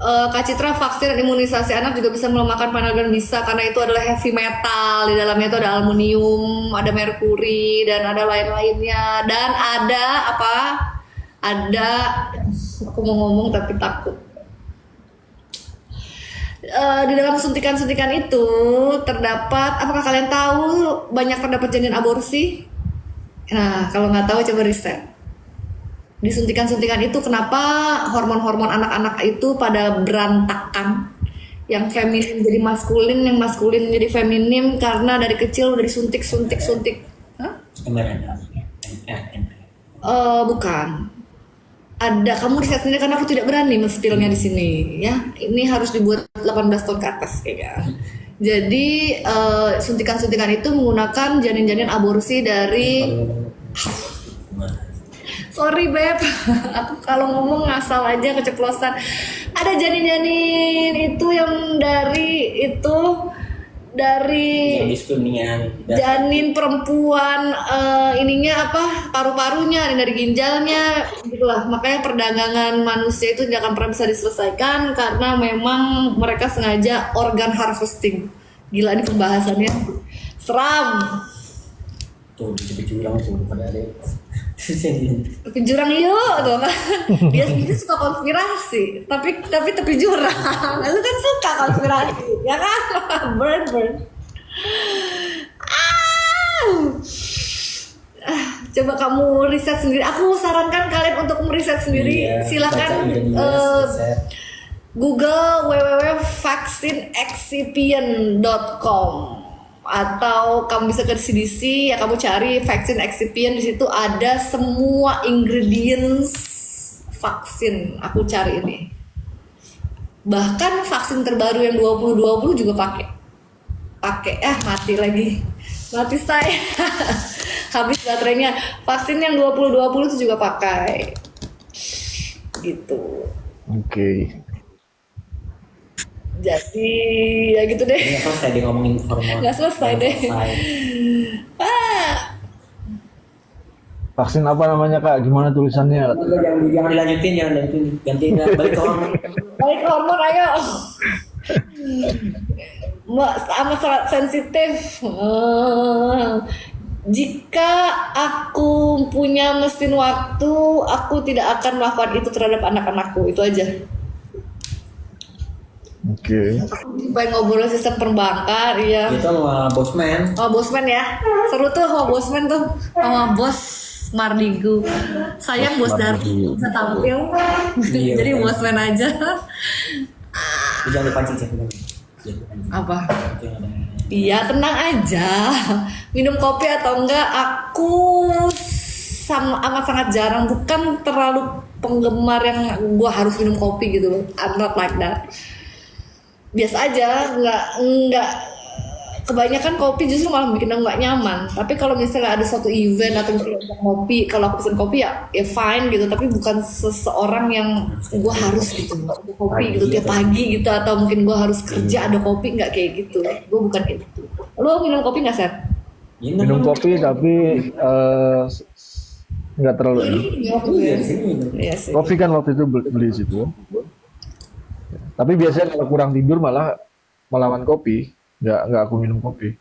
Kak Citra, vaksin dan imunisasi anak juga bisa melemahkan panel gland, bisa karena itu adalah heavy metal, di dalamnya itu ada aluminium, ada merkuri dan ada lain-lainnya, dan ada apa? Ada, aku mau ngomong tapi takut. Di dalam suntikan-suntikan itu terdapat, apakah kalian tahu banyak terdapat janin aborsi? Nah, kalau nggak tahu coba riset. Di suntikan-suntikan itu kenapa hormon-hormon anak-anak itu pada berantakan? Yang feminin jadi maskulin, yang maskulin jadi feminim karena dari kecil udah disuntik. Hah? mRNA. Bukan. Ada, kamu riset sendiri karena aku tidak berani men-spillnya di sini ya. Ini harus dibuat 18 tahun ke atas kayaknya. Jadi suntikan-suntikan itu menggunakan janin-janin aborsi dari sorry beb, aku kalau ngomong ngasal aja keceplosan. Ada janin-janin itu yang dari Habis kuningan. janin perempuan, ininya apa, paru-parunya, dari ginjalnya gitulah. Makanya perdagangan manusia itu tidak akan pernah bisa diselesaikan karena memang mereka sengaja organ harvesting. Gila ini pembahasannya seram. Tuh di jurang tuh pada ada. Tepi jurang yuk tuh kan. Dia sendiri suka konspirasi, tapi tepi jurang. Lu kan suka konspirasi, ya kan? burn. Coba kamu riset sendiri. Aku sarankan kalian untuk meriset sendiri. Iya, Silakan baca Indonesia, riset. Google www.vaksinexcipient.com atau kamu bisa ke CDC ya, kamu cari vaksin excipient, di situ ada semua ingredients vaksin. Aku cari ini. Bahkan vaksin terbaru yang 2020 juga pakai. Mati lagi. Mati saya. Habis baterainya. Vaksin yang 2020 itu juga pakai. Gitu. Oke. Jadi ya gitu deh. Ini selesai dia ngomongin hormon. Nggak selesai deh. Vaksin apa namanya Kak? Gimana tulisannya? Jangan dilanjutin, ganti balik ke hormon. Balik ke hormon ayo. Amat sangat sensitif. Jika aku punya mesin waktu, aku tidak akan melakukan itu terhadap anak-anakku. Itu aja. Oke. Pengen ngobrol sistem perbankan, iya. Itu sama Bosman. Oh Bosman ya, seru tuh sama Bosman tuh, sama Bos Mardigu. Sayang Bos Darti bisa tampil, Iya, jadi betul. Bosman aja. Jangan dipancing sih. Apa? Iya tenang aja. Minum kopi atau enggak? Aku amat sangat jarang, bukan terlalu penggemar yang gua harus minum kopi gitu loh. I'm not like that. Biasa aja, nggak kebanyakan kopi justru malah bikin aku nggak nyaman. Tapi kalau misalnya ada suatu event atau misalnya kopi, kalau aku pesen kopi ya fine gitu. Tapi bukan seseorang yang gue harus gitu ada kopi gitu tiap pagi gitu, atau mungkin gue harus kerja ada kopi, nggak kayak gitu. Gue bukan kayak gitu. Lo minum kopi nggak Seth? Minum kopi tapi nggak terlalu. Iya, di sini minum. Iya sih. Kopi kan waktu itu beli di situ. Tapi biasanya kalau kurang tidur malah melawan kopi, nggak aku minum kopi.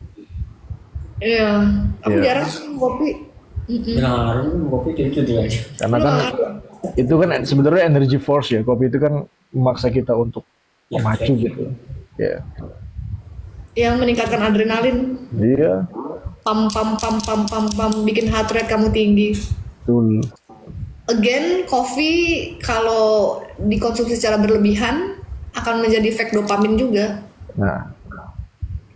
Iya, aku Ya, jarang sih minum kopi. Mm-mm. Bilang ngaruh minum kopi gitu aja. karena Lu kan nggak ngaruh? itu kan sebenarnya energy force ya. Kopi itu kan memaksa kita untuk Ya memacu craving. gitu. Ya, Yang meningkatkan adrenalin, dia pam pam pam pam pam pam, bikin heart rate kamu tinggi. betul. Again, kopi kalau dikonsumsi secara berlebihan akan menjadi efek dopamin juga. Nah,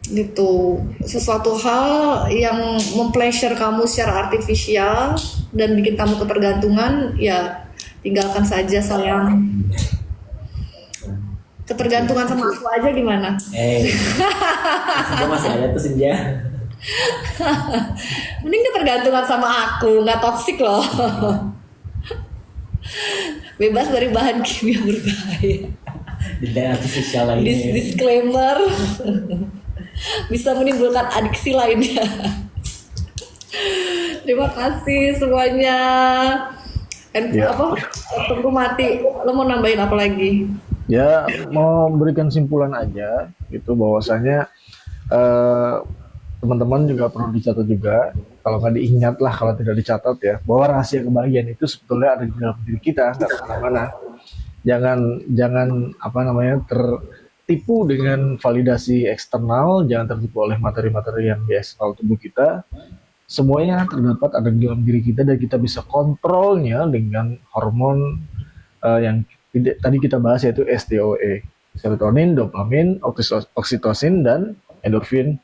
Gitu, sesuatu hal yang mempleasure kamu secara artifisial dan bikin kamu ketergantungan, ya tinggalkan saja sayang. Ketergantungan sama aku aja gimana? Senja masih ada tuh senja. Mending ketergantungan sama aku, nggak toksik loh. Bebas dari bahan kimia berbahaya. Di daerah artifisial lainnya. Disclaimer. Bisa menimbulkan adiksi lainnya. Terima kasih semuanya. ya, Apa? Tunggu mati. Lo mau nambahin apa lagi? ya mau memberikan simpulan aja gitu bahwasanya eh, teman-teman juga perlu dicatat juga. Kalau nggak diingat lah, kalau tidak dicatat ya, bahwa rahasia kebahagiaan itu sebetulnya ada di dalam diri kita, nggak kemana-mana. Jangan apa namanya tertipu dengan validasi eksternal, jangan tertipu oleh materi-materi yang di eksternal tubuh kita. Semuanya terdapat ada di dalam diri kita dan kita bisa kontrolnya dengan hormon yang tadi kita bahas, yaitu SDOE, serotonin, dopamin, oksitosin, dan endorfin.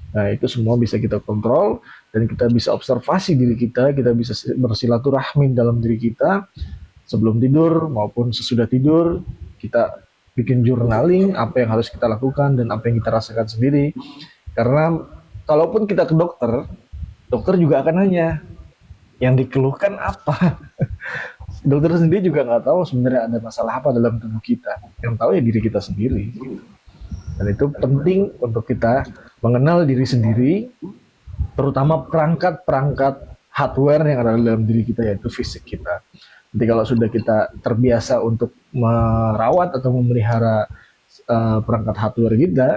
Nah, itu semua bisa kita kontrol dan kita bisa observasi diri kita bisa bersilaturahmi dalam diri kita sebelum tidur maupun sesudah tidur. Kita bikin journaling apa yang harus kita lakukan dan apa yang kita rasakan sendiri. Karena kalaupun kita ke dokter, dokter juga akan nanya, yang dikeluhkan apa? Dokter sendiri juga nggak tahu sebenarnya ada masalah apa dalam tubuh kita. Yang tahu ya diri kita sendiri. Dan itu penting untuk kita mengenal diri sendiri, terutama perangkat-perangkat hardware yang ada dalam diri kita, yaitu fisik kita. Nanti kalau sudah kita terbiasa untuk merawat atau memelihara perangkat hardware kita,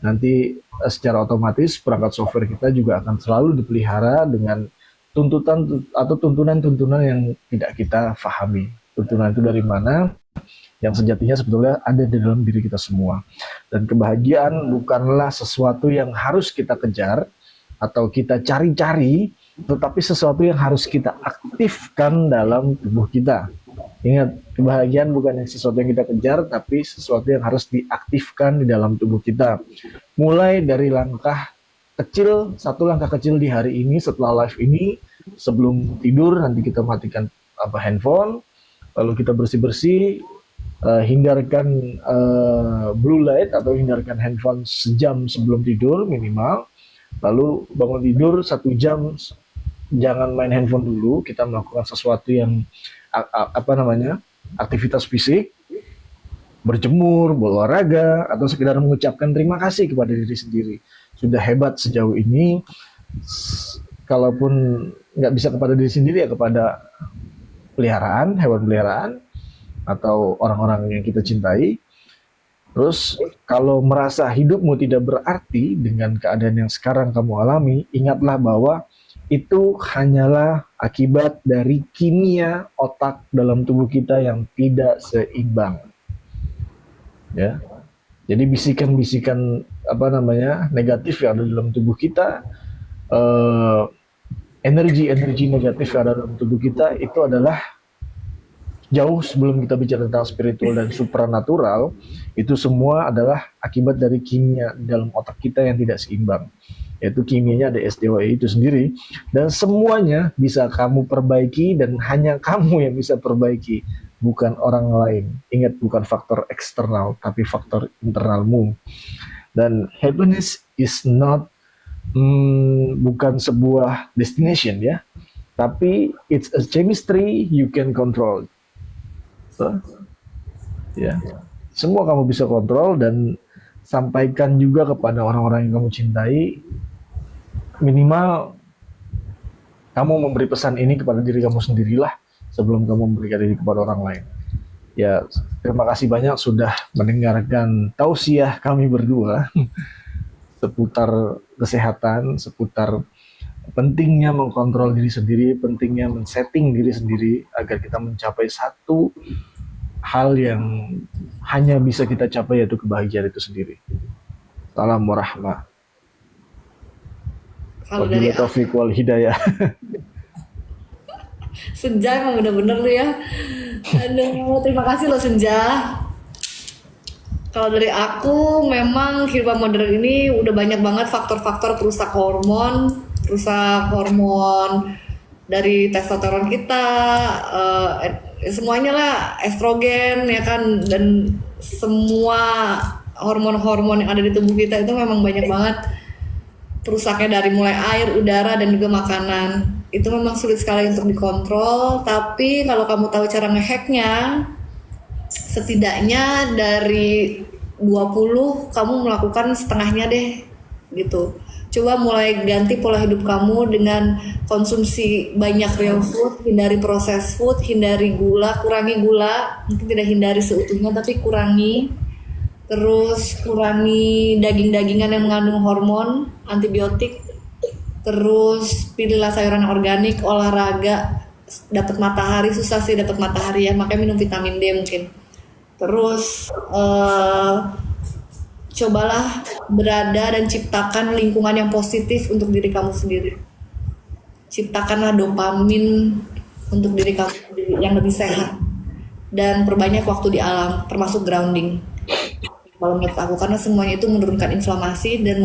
nanti secara otomatis perangkat software kita juga akan selalu dipelihara dengan tuntutan atau tuntunan-tuntunan yang tidak kita pahami. Tuntunan itu dari mana? Yang sejatinya sebetulnya ada di dalam diri kita semua. Dan kebahagiaan bukanlah sesuatu yang harus kita kejar atau kita cari-cari, tetapi sesuatu yang harus kita aktifkan dalam tubuh kita. Ingat, kebahagiaan bukan sesuatu yang kita kejar, tapi sesuatu yang harus diaktifkan di dalam tubuh kita. Mulai dari langkah kecil, satu langkah kecil di hari ini setelah live ini, sebelum tidur nanti kita matikan handphone, lalu kita bersih-bersih, hindarkan blue light atau hindarkan handphone sejam sebelum tidur minimal. Lalu bangun tidur 1 jam, jangan main handphone dulu, kita melakukan sesuatu yang aktivitas fisik, berjemur, berolahraga, atau sekedar mengucapkan terima kasih kepada diri sendiri. Sudah hebat sejauh ini. Kalaupun nggak bisa kepada diri sendiri, ya kepada peliharaan, hewan peliharaan, atau orang-orang yang kita cintai. Terus kalau merasa hidupmu tidak berarti dengan keadaan yang sekarang kamu alami, ingatlah bahwa itu hanyalah akibat dari kimia otak dalam tubuh kita yang tidak seimbang. Ya. Jadi bisikan-bisikan negatif yang ada dalam tubuh kita, energi-energi negatif yang ada dalam tubuh kita itu adalah jauh sebelum kita bicara tentang spiritual dan supranatural, itu semua adalah akibat dari kimia dalam otak kita yang tidak seimbang. Yaitu kimianya ada SDOE itu sendiri, dan semuanya bisa kamu perbaiki dan hanya kamu yang bisa perbaiki, bukan orang lain. Ingat, bukan faktor eksternal tapi faktor internalmu. Dan happiness is not bukan sebuah destination ya, tapi it's a chemistry you can control. So, ya, semua kamu bisa kontrol, dan sampaikan juga kepada orang-orang yang kamu cintai. Minimal kamu memberi pesan ini kepada diri kamu sendirilah sebelum kamu memberikan ini kepada orang lain. Ya, terima kasih banyak sudah mendengarkan tausiah kami berdua seputar kesehatan, seputar pentingnya mengkontrol diri sendiri, pentingnya men-setting diri sendiri agar kita mencapai satu hal yang hanya bisa kita capai, yaitu kebahagiaan itu sendiri. Salam warahmah. Kalau dari Wabillahi taufiq wal hidayah. Senja emang bener-bener lu ya. Aduh, terima kasih loh Senja. Kalau dari aku, memang kehidupan modern ini udah banyak banget faktor-faktor perusak hormon dari testosteron kita, semuanya lah, estrogen ya kan, dan semua hormon-hormon yang ada di tubuh kita itu memang banyak banget perusaknya, dari mulai air, udara, dan juga makanan. Itu memang sulit sekali untuk dikontrol, tapi kalau kamu tahu cara ngehacknya, setidaknya dari 20 kamu melakukan setengahnya deh gitu. Coba mulai ganti pola hidup kamu dengan konsumsi banyak real food, hindari processed food, hindari gula, kurangi gula, mungkin tidak hindari seutuhnya tapi kurangi. Terus kurangi daging-dagingan yang mengandung hormon, antibiotik. Terus pilihlah sayuran organik, olahraga, dapat matahari, susah sih dapat matahari ya, makanya minum vitamin D mungkin. Terus cobalah berada dan ciptakan lingkungan yang positif untuk diri kamu sendiri. Ciptakanlah dopamin untuk diri kamu sendiri yang lebih sehat, dan perbanyak waktu di alam, termasuk grounding. Kalau menurut aku, karena semuanya itu menurunkan inflamasi dan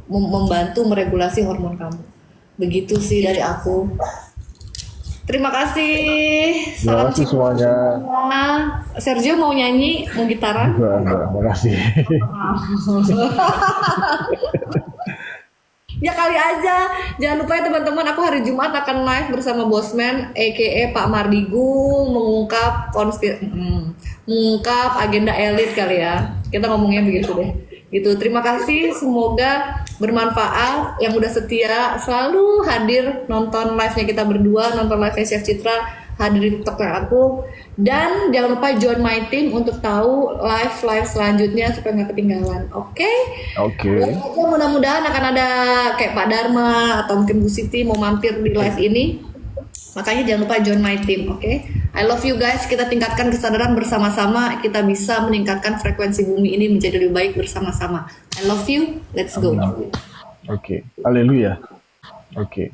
membantu meregulasi hormon kamu. Begitu sih dari aku. Terima kasih. Terima Salam kasih semuanya. Sergio mau nyanyi, mau gitaran? Terima kasih. Ya kali aja. Jangan lupa ya teman-teman, aku hari Jumat akan live bersama Bosman aka Pak Mardigu, mengungkap agenda elit kali ya. Kita ngomongnya begitu deh. Gitu. Terima kasih, semoga bermanfaat. Yang udah setia selalu hadir nonton live-nya kita berdua, nonton live Chef Citra, hadir di TikTok-nya aku. Dan jangan lupa join my team untuk tahu live selanjutnya supaya nggak ketinggalan. Oke? Oke. Mudah-mudahan akan ada kayak Pak Dharma atau mungkin Bu Siti mau mampir di live ini. Makanya jangan lupa join my team, oke? I love you guys. Kita tingkatkan kesadaran bersama-sama. Kita bisa meningkatkan frekuensi bumi ini menjadi lebih baik bersama-sama. I love you. Let's go. Oke. Haleluya. Oke.